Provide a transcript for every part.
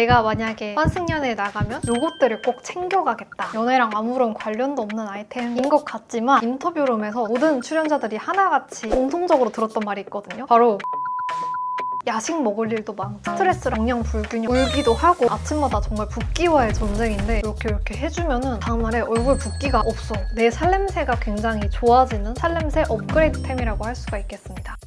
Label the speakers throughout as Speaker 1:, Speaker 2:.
Speaker 1: 내가 만약에 환승연애에 나가면 요것들을 꼭 챙겨가겠다. 연애랑 아무런 관련도 없는 아이템인 것 같지만 인터뷰룸에서 모든 출연자들이 하나같이 공통적으로 들었던 말이 있거든요. 바로 야식 먹을 일도 많고 스트레스, 영양 불균형, 울기도 하고 아침마다 정말 붓기와의 전쟁인데 이렇게 해주면은 다음날에 얼굴 붓기가 없어. 내 살냄새가 굉장히 좋아지는 살냄새 업그레이드템이라고 할 수가 있겠습니다.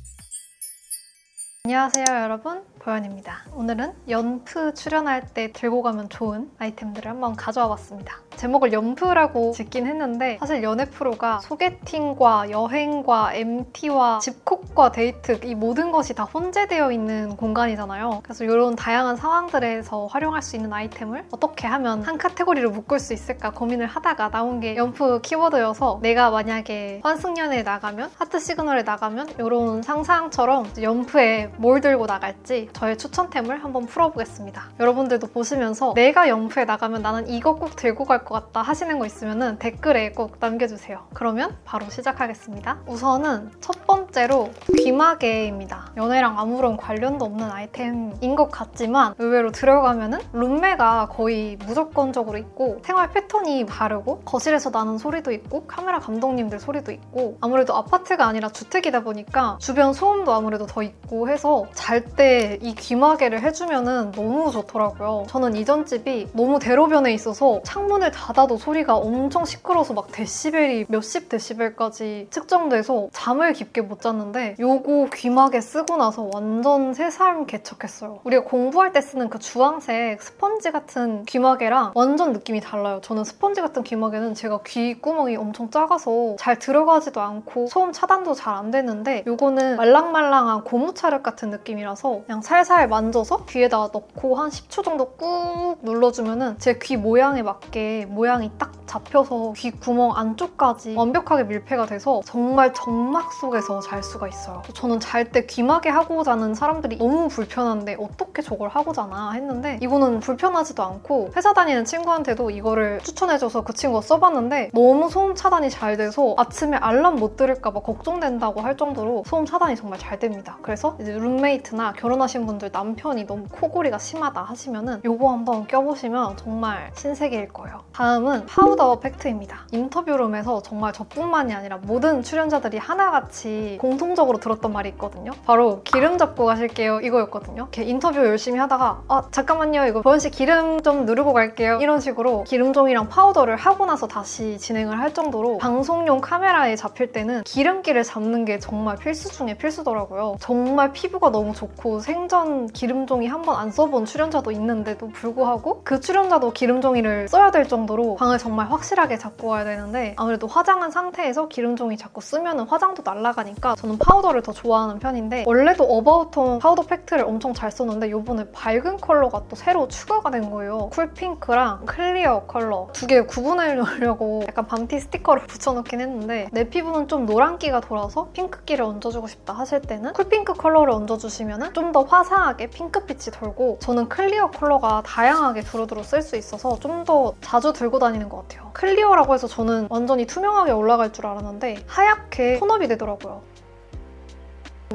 Speaker 1: 안녕하세요 여러분, 보현입니다. 오늘은 연프 출연할 때 들고 가면 좋은 아이템들을 한번 가져와 봤습니다. 제목을 연프라고 짓긴 했는데 사실 연애 프로가 소개팅과 여행과 MT와 집콕과 데이트 이 모든 것이 다 혼재되어 있는 공간이잖아요. 그래서 이런 다양한 상황들에서 활용할 수 있는 아이템을 어떻게 하면 한 카테고리로 묶을 수 있을까 고민을 하다가 나온 게 연프 키워드여서 내가 만약에 환승연애에 나가면, 하트 시그널에 나가면 이런 상상처럼 연프에 뭘 들고 나갈지 저의 추천템을 한번 풀어보겠습니다. 여러분들도 보시면서 내가 연프에 나가면 나는 이거 꼭 들고 갈 것 같다 하시는 거 있으면 댓글에 꼭 남겨주세요. 그러면 바로 시작하겠습니다. 우선은 첫 번째로 귀마개입니다. 연애랑 아무런 관련도 없는 아이템인 것 같지만 의외로 들어가면은 룸메가 거의 무조건적으로 있고 생활 패턴이 다르고 거실에서 나는 소리도 있고 카메라 감독님들 소리도 있고 아무래도 아파트가 아니라 주택이다 보니까 주변 소음도 아무래도 더 있고 해서 잘 때 이 귀마개를 해주면은 너무 좋더라고요. 저는 이전 집이 너무 대로변에 있어서 창문을 닫아도 소리가 엄청 시끄러워서 막 데시벨이 몇십 데시벨까지 측정돼서 잠을 깊게 못 잤는데 요거 귀마개 쓰고 나서 완전 새삼 개척했어요. 우리가 공부할 때 쓰는 그 주황색 스펀지 같은 귀마개랑 완전 느낌이 달라요. 저는 스펀지 같은 귀마개는 제가 귀구멍이 엄청 작아서 잘 들어가지도 않고 소음 차단도 잘 안 되는데 요거는 말랑말랑한 고무차력 같은 느낌이라서 그냥 살살 만져서 귀에다가 넣고 한 10초 정도 꾹 눌러주면은 제 귀 모양에 맞게 모양이 딱 잡혀서 귀 구멍 안쪽까지 완벽하게 밀폐가 돼서 정말 정막 속에서 잘 수가 있어요. 저는 잘 때 귀마개 하고 자는 사람들이 너무 불편한데 어떻게 저걸 하고 자나 했는데 이거는 불편하지도 않고 회사 다니는 친구한테도 이거를 추천해줘서 그 친구가 써봤는데 너무 소음 차단이 잘 돼서 아침에 알람 못 들을까 봐 걱정된다고 할 정도로 소음 차단이 정말 잘 됩니다. 그래서 이제 룸메이트나 결혼하신 분들 남편이 너무 코골이가 심하다 하시면은 요거 한번 껴보시면 정말 신세계일 거예요. 다음은 파우더 팩트입니다. 인터뷰룸에서 정말 저뿐만이 아니라 모든 출연자들이 하나같이 공통적으로 들었던 말이 있거든요. 바로 기름 잡고 가실게요 이거였거든요. 이렇게 인터뷰 열심히 하다가 잠깐만요 이거 보현씨 기름 좀 누르고 갈게요 이런 식으로 기름종이랑 파우더를 하고 나서 다시 진행을 할 정도로 방송용 카메라에 잡힐 때는 기름기를 잡는 게 정말 필수 중에 필수더라고요. 정말 피부가 너무 좋고 생전 기름종이 한 번 안 써본 출연자도 있는데도 불구하고 그 출연자도 기름종이를 써야 될 정도로 방을 정말 확실하게 잡고 와야 되는데 아무래도 화장한 상태에서 기름종이 자꾸 쓰면 화장도 날아가니까 저는 파우더를 더 좋아하는 편인데 원래도 어바웃톤 파우더 팩트를 엄청 잘 썼는데 이번에 밝은 컬러가 또 새로 추가가 된 거예요. 쿨핑크랑 클리어 컬러 두 개 구분해 놓으려고 약간 밤티 스티커를 붙여놓긴 했는데 내 피부는 좀 노란기가 돌아서 핑크기를 얹어주고 싶다 하실 때는 쿨핑크 컬러를 얹어주시면 좀 더 화사하게 핑크빛이 돌고 저는 클리어 컬러가 다양하게 두루두루 쓸 수 있어서 좀 더 자주 들고 다니는 것 같아요. 클리어라고 해서 저는 완전히 투명하게 올라갈 줄 알았는데 하얗게 톤업이 되더라고요.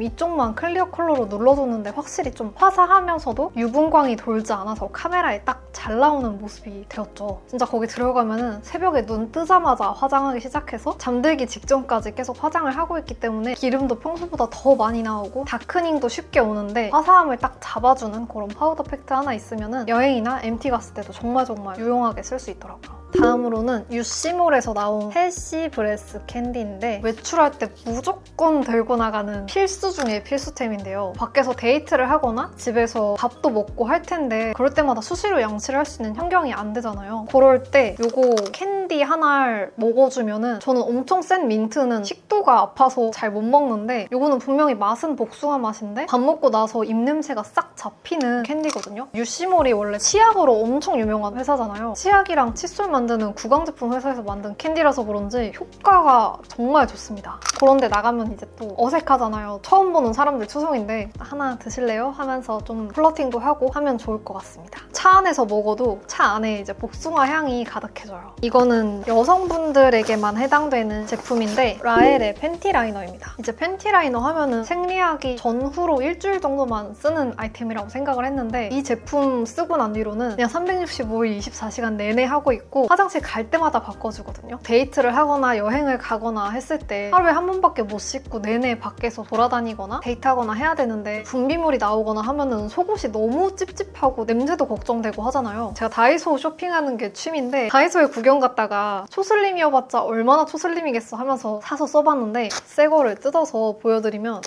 Speaker 1: 이쪽만 클리어 컬러로 눌러줬는데 확실히 좀 화사하면서도 유분광이 돌지 않아서 카메라에 딱 잘 나오는 모습이 되었죠. 진짜 거기 들어가면은 새벽에 눈 뜨자마자 화장하기 시작해서 잠들기 직전까지 계속 화장을 하고 있기 때문에 기름도 평소보다 더 많이 나오고 다크닝도 쉽게 오는데 화사함을 딱 잡아주는 그런 파우더 팩트 하나 있으면은 여행이나 MT 갔을 때도 정말 유용하게 쓸 수 있더라고요. 다음으로는 유시몰에서 나온 헬시 브레스 캔디인데 외출할 때 무조건 들고 나가는 필수 중에 필수템인데요. 밖에서 데이트를 하거나 집에서 밥도 먹고 할 텐데 그럴 때마다 수시로 양치를 할 수 있는 환경이 안 되잖아요. 그럴 때 요거 캔디 하나를 먹어주면은 저는 엄청 센 민트는 식도가 아파서 잘 못 먹는데 요거는 분명히 맛은 복숭아 맛인데 밥 먹고 나서 입냄새가 싹 잡히는 캔디거든요. 유시몰이 원래 치약으로 엄청 유명한 회사잖아요. 치약이랑 칫솔 만드는 구강제품 회사에서 만든 캔디라서 그런지 효과가 정말 좋습니다. 그런데 나가면 이제 또 어색하잖아요. 처음 보는 사람들 추성인데 하나 드실래요? 하면서 좀 플러팅도 하고 하면 좋을 것 같습니다. 차 안에서 먹어도 차 안에 이제 복숭아 향이 가득해져요. 이거는 이거는 여성분들에게만 해당되는 제품인데 라엘의 팬티 라이너입니다. 이제 팬티 라이너 하면은 생리하기 전후로 일주일 정도만 쓰는 아이템이라고 생각을 했는데 이 제품 쓰고 난 뒤로는 그냥 365일 24시간 내내 하고 있고 화장실 갈 때마다 바꿔주거든요. 데이트를 하거나 여행을 가거나 했을 때 하루에 한 번밖에 못 씻고 내내 밖에서 돌아다니거나 데이트하거나 해야 되는데 분비물이 나오거나 하면은 속옷이 너무 찝찝하고 냄새도 걱정되고 하잖아요. 제가 다이소 쇼핑하는 게 취미인데 다이소에 구경 갔다가 초슬림이어봤자 얼마나 초슬림이겠어 하면서 사서 써봤는데 새 거를 뜯어서 보여드리면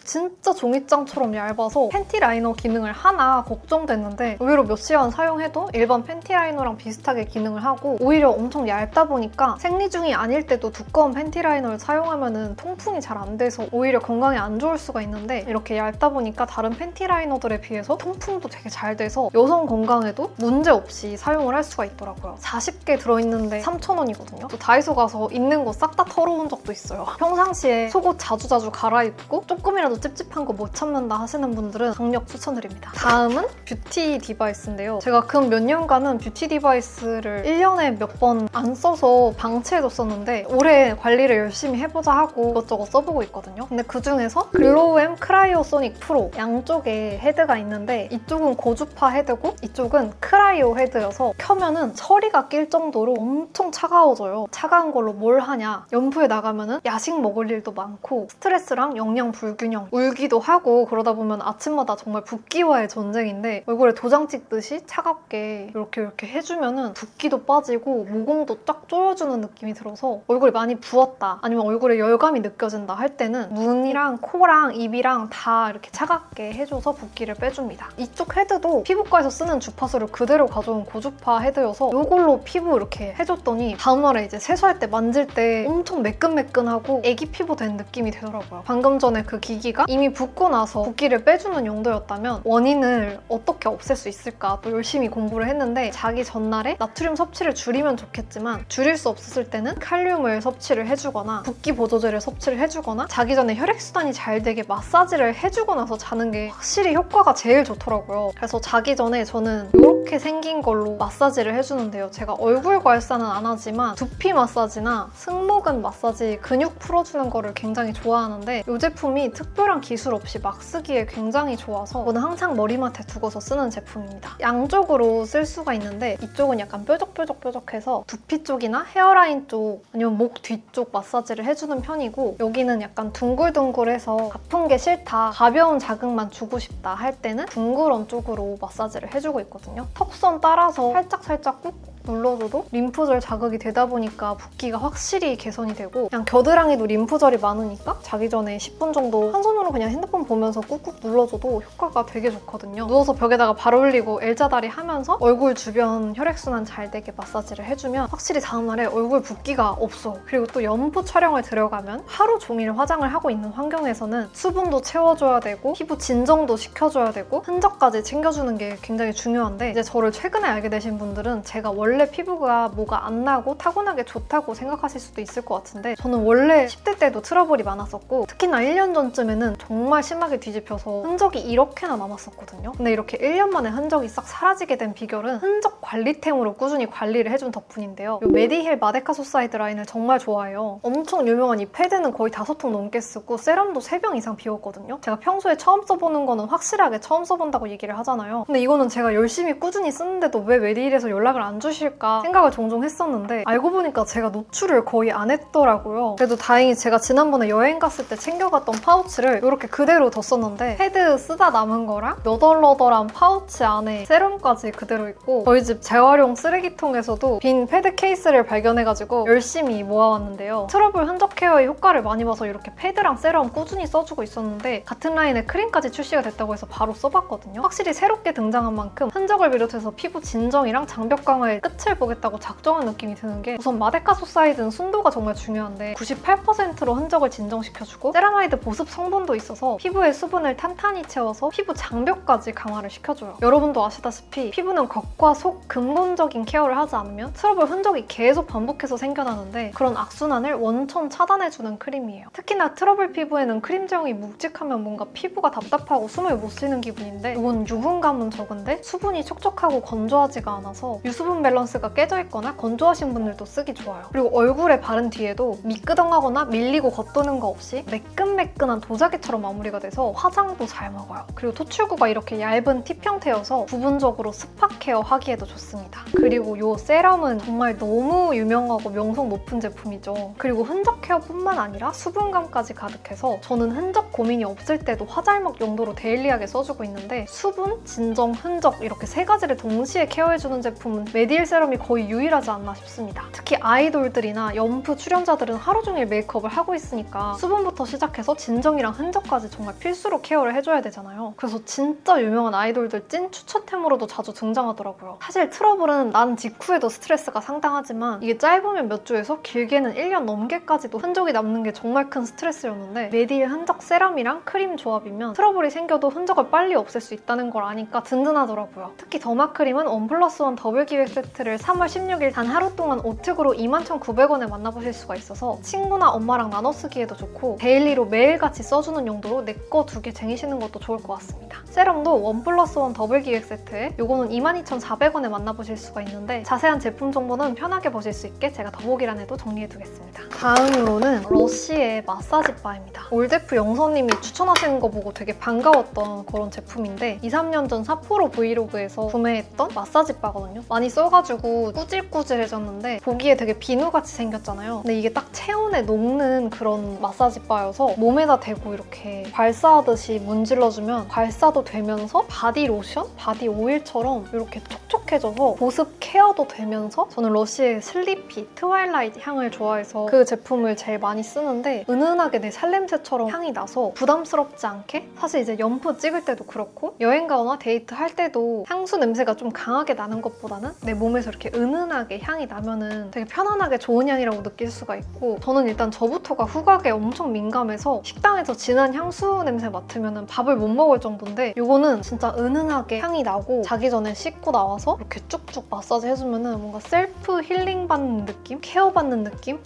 Speaker 1: 진짜 종이장처럼 얇아서 팬티 라이너 기능을 하나 걱정됐는데 의외로 몇 시간 사용해도 일반 팬티 라이너랑 비슷하게 기능을 하고 오히려 엄청 얇다 보니까 생리 중이 아닐 때도 두꺼운 팬티 라이너를 사용하면 통풍이 잘 안 돼서 오히려 건강에 안 좋을 수가 있는데 이렇게 얇다 보니까 다른 팬티 라이너들에 비해서 통풍도 되게 잘 돼서 여성 건강에도 문제없이 사용을 할 수가 있더라고요. 40개 들어있는데 3,000원이거든요. 또 다이소 가서 있는 거 싹 다 털어온 적도 있어요. 평상시에 속옷 자주자주 갈아입고 조금이라도 찝찝한 거 못 참는다 하시는 분들은 강력 추천드립니다. 다음은 뷰티 디바이스인데요. 제가 근 몇 년간은 뷰티 디바이스를 1년에 몇 번 안 써서 방치해뒀었는데 올해 관리를 열심히 해보자 하고 이것저것 써보고 있거든요. 근데 그중에서 글로우앰 크라이오 소닉 프로 양쪽에 헤드가 있는데 이쪽은 고주파 헤드고 이쪽은 크라이오 헤드여서 켜면은 처리가 낄 정도로 엄청 차가워져요. 차가운 걸로 뭘 하냐? 연프에 나가면은 야식 먹을 일도 많고 스트레스랑 영양 불균형 울기도 하고 그러다 보면 아침마다 정말 붓기와의 전쟁인데 얼굴에 도장 찍듯이 차갑게 이렇게 해주면은 붓기도 빠지고 모공도 쫙 조여주는 느낌이 들어서 얼굴이 많이 부었다 아니면 얼굴에 열감이 느껴진다 할 때는 눈이랑 코랑 입이랑 다 이렇게 차갑게 해줘서 붓기를 빼줍니다. 이쪽 헤드도 피부과에서 쓰는 주파수를 그대로 가져온 고주파 헤드여서 이걸로 피부 이렇게 해줬더니 다음날에 이제 세수할 때 만질 때 엄청 매끈매끈하고 애기 피부 된 느낌이 되더라고요. 방금 전에 그 기기가 이미 붓고 나서 붓기를 빼주는 용도였다면 원인을 어떻게 없앨 수 있을까 또 열심히 공부를 했는데 자기 전날에 나트륨 섭취를 줄이면 좋겠지만 줄일 수 없었을 때는 칼륨을 섭취를 해주거나 붓기 보조제를 섭취를 해주거나 자기 전에 혈액순환이 잘 되게 마사지를 해주고 나서 자는 게 확실히 효과가 제일 좋더라고요. 그래서 자기 전에 저는 이렇게 생긴 걸로 마사지를 해주는데요. 제가 얼굴 괄사는 안 하지만 두피 마사지나 승모근 마사지 근육 풀어주는 거를 굉장히 좋아하는데 이 제품이 특별한 기술 없이 막 쓰기에 굉장히 좋아서 저는 항상 머리맡에 두고서 쓰는 제품입니다. 양쪽으로 쓸 수가 있는데 이쪽은 약간 뾰족뾰족해서 두피 쪽이나 헤어라인 쪽 아니면 목 뒤쪽 마사지를 해주는 편이고 여기는 약간 둥글둥글해서 아픈 게 싫다 가벼운 자극만 주고 싶다 할 때는 둥그런 쪽으로 마사지를 해주고 있거든요. 턱선 따라서 살짝살짝 꾹 눌러줘도 림프절 자극이 되다 보니까 붓기가 확실히 개선이 되고 그냥 겨드랑이도 림프절이 많으니까 자기 전에 10분 정도 한 손으로 그냥 핸드폰 보면서 꾹꾹 눌러줘도 효과가 되게 좋거든요. 누워서 벽에다가 발 올리고 L자다리 하면서 얼굴 주변 혈액순환 잘 되게 마사지를 해주면 확실히 다음날에 얼굴 붓기가 없어. 그리고 또 연프 촬영을 들어가면 하루 종일 화장을 하고 있는 환경에서는 수분도 채워줘야 되고 피부 진정도 시켜줘야 되고 흔적까지 챙겨주는 게 굉장히 중요한데 이제 저를 최근에 알게 되신 분들은 제가 원래 피부가 뭐가 안 나고 타고나게 좋다고 생각하실 수도 있을 것 같은데 저는 원래 10대 때도 트러블이 많았었고 특히나 1년 전쯤에는 정말 심하게 뒤집혀서 흔적이 이렇게나 남았었거든요. 근데 이렇게 1년 만에 흔적이 싹 사라지게 된 비결은 흔적 관리템으로 꾸준히 관리를 해준 덕분인데요. 이 메디힐 마데카 소사이드 라인을 정말 좋아해요. 엄청 유명한 이 패드는 거의 5통 넘게 쓰고 세럼도 3병 이상 비웠거든요. 제가 평소에 처음 써보는 거는 확실하게 처음 써본다고 얘기를 하잖아요. 근데 이거는 제가 열심히 꾸준히 쓰는데도 왜 메디힐에서 연락을 안 주실까 생각을 종종 했었는데 알고 보니까 제가 노출을 거의 안 했더라고요. 그래도 다행히 제가 지난번에 여행 갔을 때 챙겨갔던 파우치를 이렇게 그대로 뒀었는데 패드 쓰다 남은 거랑 너덜너덜한 파우치 안에 세럼까지 그대로 있고 저희 집 재활용 쓰레기통에서도 빈 패드 케이스를 발견해가지고 열심히 모아왔는데요. 트러블 흔적 케어에 효과를 많이 봐서 이렇게 패드랑 세럼 꾸준히 써주고 있었는데 같은 라인에 크림까지 출시가 됐다고 해서 바로 써봤거든요. 확실히 새롭게 등장한 만큼 흔적을 비롯해서 피부 진정이랑 장벽 강화의 끝을 보겠다고 작정한 느낌이 드는 게 우선 마데카 소사이드는 순도가 정말 중요한데 98%로 흔적을 진정시켜주고 세라마이드 보습 성분도 있어서 피부의 수분을 탄탄히 채워서 피부 장벽까지 강화를 시켜줘요. 여러분도 아시다시피 피부는 겉과 속 근본적인 케어를 하지 않으면 트러블 흔적이 계속 반복해서 생겨나는데 그런 악순환을 원천 차단해주는 크림이에요. 특히나 트러블 피부에는 크림 제형이 묵직하면 뭔가 피부가 답답하고 숨을 못 쉬는 기분인데 이건 유분감은 적은데 수분이 촉촉하고 건조하지가 않아서 유수분 밸런스 밸런스가 깨져 있거나 건조하신 분들도 쓰기 좋아요. 그리고 얼굴에 바른 뒤에도 미끄덩하거나 밀리고 겉도는 거 없이 매끈매끈한 도자기처럼 마무리가 돼서 화장도 잘 먹어요. 그리고 토출구가 이렇게 얇은 팁 형태여서 부분적으로 스파 케어 하기에도 좋습니다. 그리고 이 세럼은 정말 너무 유명하고 명성 높은 제품이죠. 그리고 흔적 케어뿐만 아니라 수분감까지 가득해서 저는 흔적 고민이 없을 때도 화잘먹 용도로 데일리하게 써주고 있는데 수분, 진정, 흔적 이렇게 세 가지를 동시에 케어해주는 제품은 메디힐 세럼이 거의 유일하지 않나 싶습니다. 특히 아이돌들이나 연프 출연자들은 하루 종일 메이크업을 하고 있으니까 수분부터 시작해서 진정이랑 흔적까지 정말 필수로 케어를 해줘야 되잖아요. 그래서 진짜 유명한 아이돌들 찐 추천템으로도 자주 등장하더라고요. 사실 트러블은 난 직후에도 스트레스가 상당하지만 이게 짧으면 몇 주에서 길게는 1년 넘게까지도 흔적이 남는 게 정말 큰 스트레스였는데 메디힐 흔적 세럼이랑 크림 조합이면 트러블이 생겨도 흔적을 빨리 없앨 수 있다는 걸 아니까 든든하더라고요. 특히 더마크림은 1+1 더블 기획 세트를 3월 16일 단 하루 동안 오특으로 21,900원에 만나보실 수가 있어서 친구나 엄마랑 나눠 쓰기에도 좋고 데일리로 매일같이 써주는 용도로 내 거 2개 쟁이시는 것도 좋을 것 같습니다. 세럼도 1+1 더블 기획 세트에 요거는 22,400원에 만나보실 수가 있는데 자세한 제품 정보는 편하게 보실 수 있게 제가 더보기란에도 정리해두겠습니다. 다음으로는 러쉬의 마사지 바입니다. 올데프 영서님이 추천하시는 거 보고 되게 반가웠던 그런 제품인데 2-3년 전 삿포로 브이로그에서 구매했던 마사지 바거든요. 많이 써가지고 꾸질꾸질해졌는데 보기에 되게 비누같이 생겼잖아요. 근데 이게 딱 체온에 녹는 그런 마사지 바여서 몸에다 대고 이렇게 발사하듯이 문질러주면 발사도 되면서 바디 로션? 바디 오일처럼 이렇게 촉촉해져서 보습 케어도 되면서 저는 러쉬의 슬리피, 트와일라이트 향을 좋아해서 그 제품을 제일 많이 쓰는데 은은하게 내 살냄새처럼 향이 나서 부담스럽지 않게 사실 이제 연프 찍을 때도 그렇고 여행 가거나 데이트 할 때도 향수 냄새가 좀 강하게 나는 것보다는 내 몸에서 이렇게 은은하게 향이 나면은 되게 편안하게 좋은 향이라고 느낄 수가 있고 저는 일단 저부터가 후각에 엄청 민감해서 식당에서 진한 향수 냄새 맡으면 밥을 못 먹을 정도인데 이거는 진짜 은은하게 향이 나고 자기 전에 씻고 나와서 이렇게 쭉쭉 마사지 해주면 뭔가 셀프 힐링 받는 느낌? 케어 받는 느낌?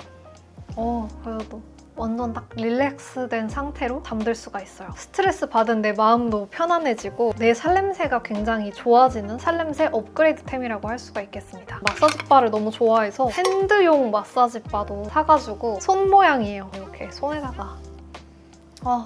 Speaker 1: 그래도 완전 딱 릴렉스된 상태로 잠들 수가 있어요. 스트레스 받은 내 마음도 편안해지고 내 살냄새가 굉장히 좋아지는 살냄새 업그레이드템이라고 할 수가 있겠습니다. 마사지 바를 너무 좋아해서 핸드용 마사지 바도 사가지고 손 모양이에요. 이렇게 손에다가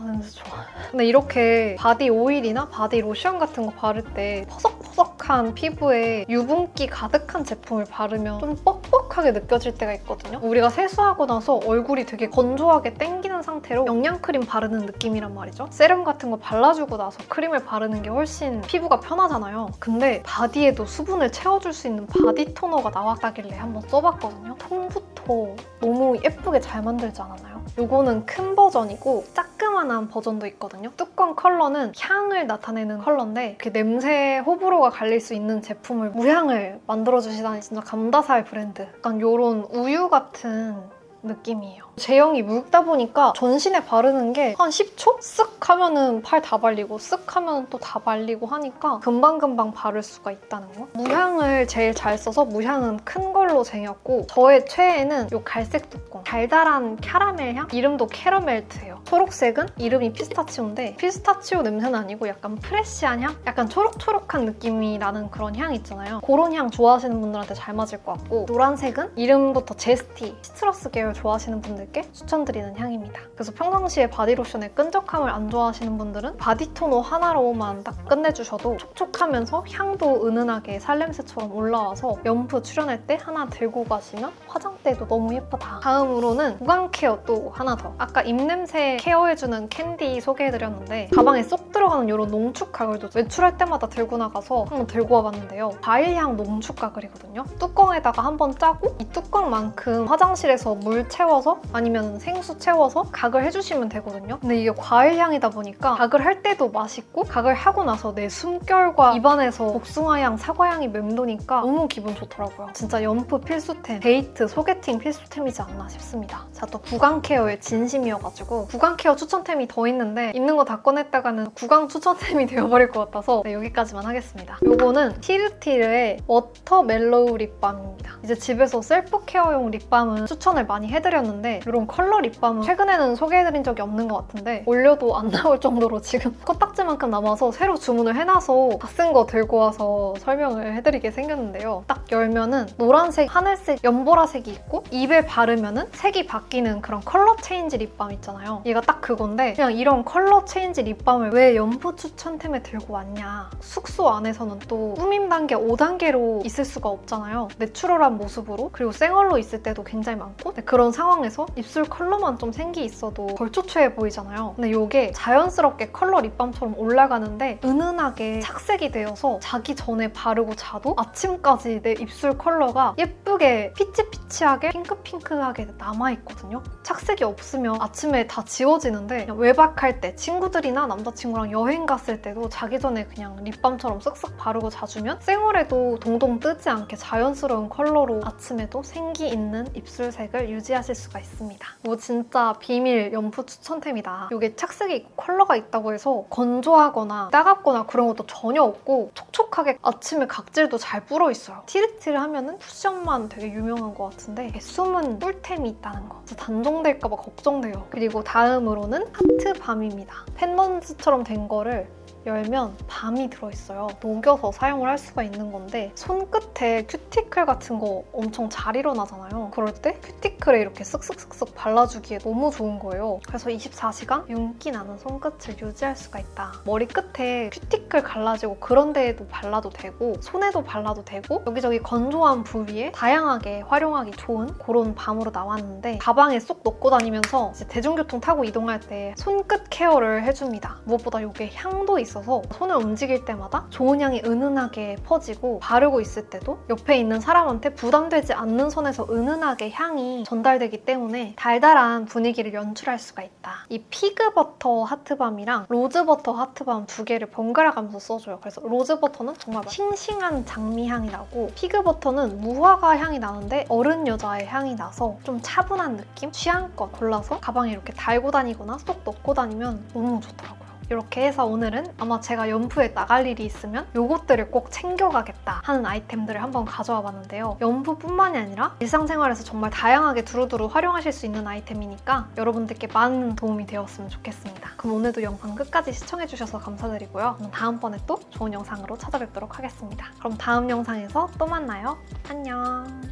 Speaker 1: 냄새 좋아. 근데 이렇게 바디 오일이나 바디 로션 같은 거 바를 때 퍼석퍼석한 피부에 유분기 가득한 제품을 바르면 좀 뻑뻑하게 느껴질 때가 있거든요. 우리가 세수하고 나서 얼굴이 되게 건조하게 땡기는 상태로 영양크림 바르는 느낌이란 말이죠. 세럼 같은 거 발라주고 나서 크림을 바르는 게 훨씬 피부가 편하잖아요. 근데 바디에도 수분을 채워줄 수 있는 바디 토너가 나왔다길래 한번 써봤거든요. 톤부터 너무 예쁘게 잘 만들지 않았나요? 이거는 큰 버전이고 따끔한 버전도 있거든요. 뚜껑 컬러는 향을 나타내는 컬러인데 이렇게 냄새 호불호가 갈릴 수 있는 제품을 무향을 만들어주시다니 진짜 감다살 브랜드. 약간 이런 우유 같은 느낌이에요. 제형이 묽다 보니까 전신에 바르는 게 한 10초? 쓱 하면은 팔 다 발리고 쓱 하면 또 다 발리고 하니까 금방금방 바를 수가 있다는 거. 무향을 제일 잘 써서 무향은 큰 걸로 쟁였고 저의 최애는 이 갈색 뚜껑. 달달한 캐러멜 향? 이름도 캐러멜트예요. 초록색은 이름이 피스타치오인데 피스타치오 냄새는 아니고 약간 프레쉬한 향? 약간 초록초록한 느낌이 나는 그런 향 있잖아요. 그런 향 좋아하시는 분들한테 잘 맞을 것 같고 노란색은 이름부터 제스티, 시트러스 계열 좋아하시는 분들께 추천드리는 향입니다. 그래서 평상시에 바디로션의 끈적함을 안 좋아하시는 분들은 바디 토너 하나로만 딱 끝내주셔도 촉촉하면서 향도 은은하게 살냄새처럼 올라와서 연프 출연할 때 하나 들고 가시면 화장대도 너무 예쁘다. 다음으로는 구강 케어 또 하나 더. 아까 입냄새 케어해주는 캔디 소개해드렸는데 가방에 쏙 들어가는 이런 농축 가글도 외출할 때마다 들고 나가서 한번 들고 와봤는데요. 과일향 농축 가글이거든요. 뚜껑에다가 한번 짜고 이 뚜껑만큼 화장실에서 물 채워서 아니면 생수 채워서 각을 해주시면 되거든요. 근데 이게 과일향이다 보니까 각을 할 때도 맛있고 각을 하고 나서 내 숨결과 입안에서 복숭아향, 사과향이 맴도니까 너무 기분 좋더라고요. 진짜 연프 필수템, 데이트, 소개팅 필수템이지 않나 싶습니다. 자, 또 구강 케어의 진심이어가지고 구강 케어 추천템이 더 있는데 있는 거 다 꺼냈다가는 구강 추천템이 되어버릴 것 같아서 여기까지만 하겠습니다. 요거는 티르티르의 워터멜로우 립밤입니다. 이제 집에서 셀프 케어용 립밤은 추천을 많이 해드렸는데 이런 컬러 립밤은 최근에는 소개해드린 적이 없는 것 같은데 올려도 안 나올 정도로 지금 코딱지만큼 남아서 새로 주문을 해놔서 다 쓴 거 들고 와서 설명을 해드리게 생겼는데요. 딱 열면은 노란색, 하늘색, 연보라색이 있고 입에 바르면은 색이 바뀌는 그런 컬러 체인지 립밤 있잖아요. 얘가 딱 그건데 그냥 이런 컬러 체인지 립밤을 왜 연프 추천템에 들고 왔냐. 숙소 안에서는 또 꾸밈 단계 5단계로 있을 수가 없잖아요. 내추럴한 모습으로 그리고 생얼로 있을 때도 굉장히 많고 그런 상황에서 입술 컬러만 좀 생기 있어도 덜 초췌해 보이잖아요. 근데 이게 자연스럽게 컬러 립밤처럼 올라가는데 은은하게 착색이 되어서 자기 전에 바르고 자도 아침까지 내 입술 컬러가 예쁘게 피치피치하게 핑크핑크하게 남아있거든요. 착색이 없으면 아침에 다 지워지는데 그냥 외박할 때 친구들이나 남자친구랑 여행 갔을 때도 자기 전에 그냥 립밤처럼 쓱쓱 바르고 자주면 생얼에도 동동 뜨지 않게 자연스러운 컬러로 아침에도 생기 있는 입술색을 유지하실 수가 있습니다. 이거 진짜 비밀 연프 추천템이다. 이게 착색이 있고 컬러가 있다고 해서 건조하거나 따갑거나 그런 것도 전혀 없고 촉촉하게 아침에 각질도 잘 불어있어요. 티르티르 하면은 쿠션만 되게 유명한 것 같은데 숨은 꿀템이 있다는 거. 진짜 단종될까 봐 걱정돼요. 그리고 다음으로는 하트밤입니다. 펜던트처럼 된 거를 열면 밤이 들어있어요. 녹여서 사용을 할 수가 있는 건데 손끝에 큐티클 같은 거 엄청 잘 일어나잖아요. 그럴 때 큐티클에 이렇게 쓱쓱쓱쓱 발라주기에 너무 좋은 거예요. 그래서 24시간 윤기 나는 손끝을 유지할 수가 있다. 머리끝에 큐티클 갈라지고 그런 데에도 발라도 되고 손에도 발라도 되고 여기저기 건조한 부위에 다양하게 활용하기 좋은 그런 밤으로 나왔는데 가방에 쏙 넣고 다니면서 이제 대중교통 타고 이동할 때 손끝 케어를 해줍니다. 무엇보다 이게 향도 있어서 손을 움직일 때마다 좋은 향이 은은하게 퍼지고 바르고 있을 때도 옆에 있는 사람한테 부담되지 않는 선에서 은은하게 향이 전달되기 때문에 달달한 분위기를 연출할 수가 있다. 이 피그버터 하트밤이랑 로즈버터 하트밤 두 개를 번갈아 가면서 써줘요. 그래서 로즈버터는 정말 싱싱한 장미 향이 나고 피그버터는 무화과 향이 나는데 어른 여자의 향이 나서 좀 차분한 느낌? 취향껏 골라서 가방에 이렇게 달고 다니거나 쏙 넣고 다니면 너무 좋더라고요. 이렇게 해서 오늘은 아마 제가 연프에 나갈 일이 있으면 요것들을 꼭 챙겨가겠다 하는 아이템들을 한번 가져와 봤는데요. 연프뿐만이 아니라 일상생활에서 정말 다양하게 두루두루 활용하실 수 있는 아이템이니까 여러분들께 많은 도움이 되었으면 좋겠습니다. 그럼 오늘도 영상 끝까지 시청해주셔서 감사드리고요. 다음번에 또 좋은 영상으로 찾아뵙도록 하겠습니다. 그럼 다음 영상에서 또 만나요. 안녕.